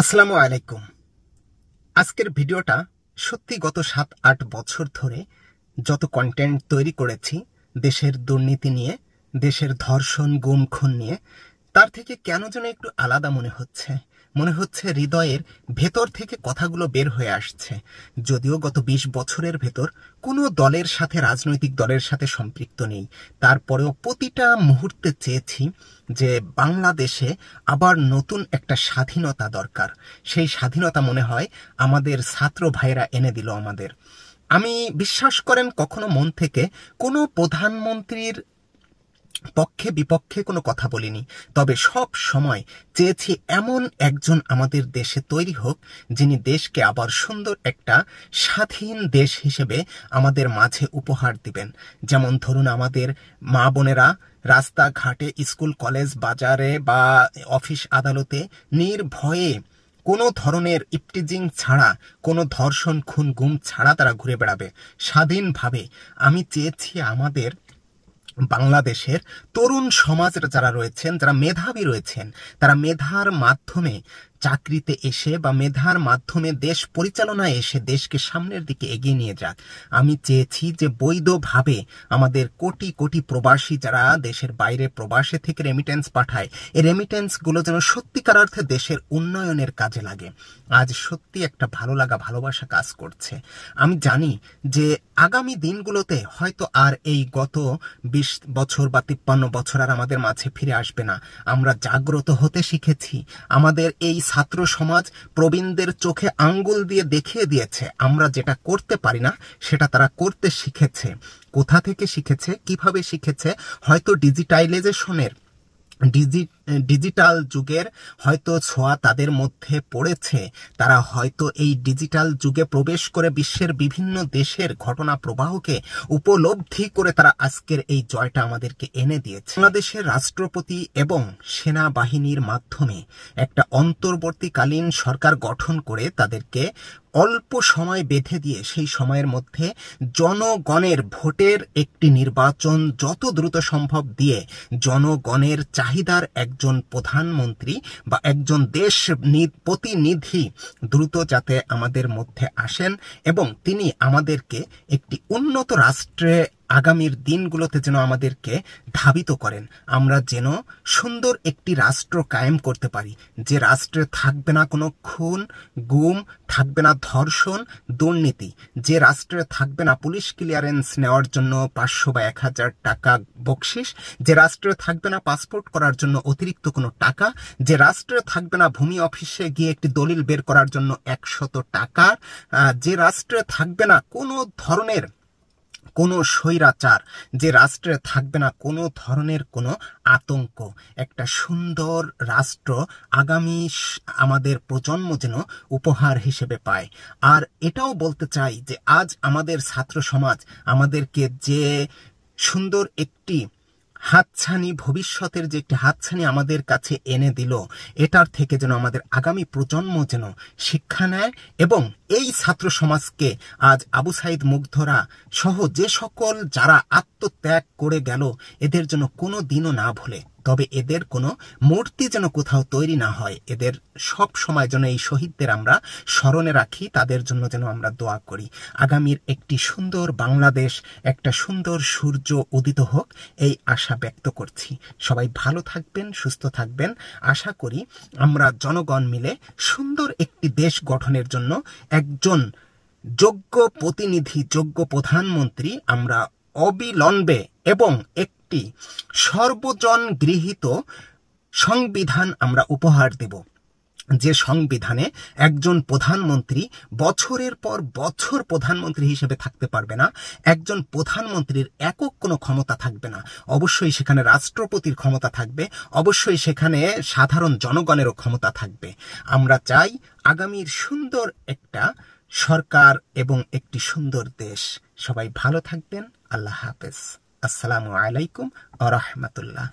আসসালামু আলাইকুম। আজকের ভিডিওটা সত্যি গত ৭-৮ বছর ধরে যত কন্টেন্ট তৈরি করেছি দেশের দুর্নীতি নিয়ে, দেশের ধর্ষণ গুম খুন নিয়ে, তার থেকে কেন যেন একটু আলাদা মনে হচ্ছে হৃদয়ের ভেতর থেকে কথাগুলো বের হয়ে আসছে। যদিও গত ২০ বছরের ভেতর কোনো দলের সাথে, রাজনৈতিক দলের সাথে সম্পৃক্ত নেই, তারপরেও প্রতিটা মুহূর্তে চেয়েছি যে বাংলাদেশে আবার নতুন একটা স্বাধীনতা দরকার। সেই স্বাধীনতা মনে হয় আমাদের ছাত্র ভাইয়েরা এনে দিল আমাদের। আমি বিশ্বাস করেন কখনো মন থেকে কোনো প্রধানমন্ত্রীর পক্ষে বিপক্ষে কোনো কথা বলিনি, তবে সব সময় চেয়েছি এমন একজন আমাদের দেশে তৈরি হোক যিনি দেশকে আবার সুন্দর একটা স্বাধীন দেশ হিসেবে আমাদের মাঝে উপহার দিবেন। যেমন ধরুন, আমাদের মা বোনেরা রাস্তাঘাটে, স্কুল কলেজ বাজারে বা অফিস আদালতে নির্ভয়ে কোনো ধরনের ইপটিজিং ছাড়া, কোনো ধর্ষণ খুন গুম ছাড়া তারা ঘুরে বেড়াবে স্বাধীনভাবে। আমি চেয়েছি আমাদের বাংলাদেশের তরুণ সমাজ যারা রয়েছেন, যারা মেধাবী রয়েছেন, তারা মেধার মাধ্যমে চাকরিতে এসে বা মেধার মাধ্যমে দেশ পরিচালনায় এসে দেশকে সামনের দিকে এগিয়ে নিয়ে যাক। আমি চেয়েছি যে বৈধভাবে আমাদের কোটি কোটি প্রবাসী যারা দেশের বাইরে প্রবাসে থেকে রেমিটেন্স পাঠায়, এই রেমিটেন্সগুলো যেন সত্যিকার অর্থে দেশের উন্নয়নের কাজে লাগে। আজ সত্যি একটা ভালো লাগা, ভালোবাসা কাজ করছে। আমি জানি যে আগামী দিনগুলোতে হয়তো আর এই গত ২০ বছর বা ৫৩ বছর আর আমাদের মাঝে ফিরে আসবে না। আমরা জাগ্রত হতে শিখেছি। আমাদের এই ছাত্র সমাজ প্রবীণদের চোখে আঙ্গুল দিয়ে দেখিয়ে দিয়েছে আমরা যেটা করতে পারি না সেটা তারা করতে শিখেছে। কোথা থেকে শিখেছে, কিভাবে শিখেছে? হয়তো ডিজিটাল যুগের হয়তো ছোঁয়া তাদের মধ্যে পড়েছে। তারা হয়তো এই ডিজিটাল যুগে প্রবেশ করে বিশ্বের বিভিন্ন দেশের ঘটনা প্রবাহকে উপলব্ধি করে তারা আজকের এই জয়টা আমাদেরকে এনে দিয়েছে। বাংলাদেশের রাষ্ট্রপতি এবং সেনাবাহিনীর মাধ্যমে একটা অন্তর্বর্তীকালীন সরকার গঠন করে তাদেরকে অল্প সময় বেঁধে দিয়ে সেই সময়ের মধ্যে জনগণের ভোটের একটি নির্বাচন যত দ্রুত সম্ভব দিয়ে জনগণের চাহিদার একজন প্রধানমন্ত্রী বা একজন দেশ প্রতিনিধি দ্রুত যাতে আমাদের মধ্যে আসেন এবং তিনি আমাদেরকে একটি উন্নত রাষ্ট্রে আগামীর দিনগুলোতে যেন আমাদেরকে ধাবিত করেন। আমরা যেন সুন্দর একটি রাষ্ট্র কায়েম করতে পারি, যে রাষ্ট্রে থাকবে না কোনো খুন গুম, থাকবে না ধর্ষণ দুর্নীতি, যে রাষ্ট্রে থাকবে না পুলিশ ক্লিয়ারেন্স নেওয়ার জন্য ৫০০ বা ১০০০ টাকা বকশিস, যে রাষ্ট্রে থাকবে না পাসপোর্ট করার জন্য অতিরিক্ত কোনো টাকা, যে রাষ্ট্রে থাকবে না ভূমি অফিসে গিয়ে একটি দলিল বের করার জন্য ১০০ টাকা, যে রাষ্ট্রে থাকবে না কোনো ধরনের কোনো স্বৈরাচার, যে রাষ্ট্রে থাকবে না কোনো ধরনের কোনো আতঙ্ক। একটা সুন্দর রাষ্ট্র আগামী আমাদের প্রজন্ম যেন উপহার হিসেবে পায়। আর এটাও বলতে চাই যে আজ আমাদের ছাত্র সমাজ আমাদেরকে যে সুন্দর একটি হাতছানি, ভবিষ্যতের যে একটি হাতছানি আমাদের কাছে এনে দিল, এটার থেকে যেন আমাদের আগামী প্রজন্ম যেন শিক্ষা নেয় এবং এই ছাত্র সমাজকে আজ আবু সাইদ মুগ্ধরা সহ যে সকল যারা আত্মত্যাগ করে গেল এদের যেন কোনো দিনও না ভুলে। তবে এদের কোনো মূর্তি যেন কোথাও তৈরি না হয়। এদের সব সময় যেন এই শহীদদের আমরা স্মরণে রাখি, তাদের জন্য যেন আমরা দোয়া করি। আগামীর একটি সুন্দর বাংলাদেশ, একটা সুন্দর সূর্য উদিত হোক, এই আশা ব্যক্ত করছি। সবাই ভালো থাকবেন, সুস্থ থাকবেন। আশা করি আমরা জনগণ মিলে সুন্দর একটি দেশ গঠনের জন্য একজন যোগ্য প্রতিনিধি, যোগ্য প্রধানমন্ত্রী আমরা অবিলম্বে এবং একটি সর্বজন গৃহীত সংবিধান আমরা উপহার দেব, যে সংবিধানে একজন প্রধানমন্ত্রী বছরের পর বছর প্রধানমন্ত্রী হিসেবে থাকতে পারবে না। একজন প্রধানমন্ত্রীর একক কোনো ক্ষমতা থাকবে না। অবশ্যই সেখানে রাষ্ট্রপতির ক্ষমতা থাকবে, অবশ্যই সেখানে সাধারণ জনগণেরও ক্ষমতা থাকবে। আমরা চাই আগামীর সুন্দর একটা সরকার এবং একটি সুন্দর দেশ। সবাই ভালো থাকবেন। আল্লাহ হাফেজ। আসসালামু আলাইকুম ওয়া রাহমাতুল্লাহ।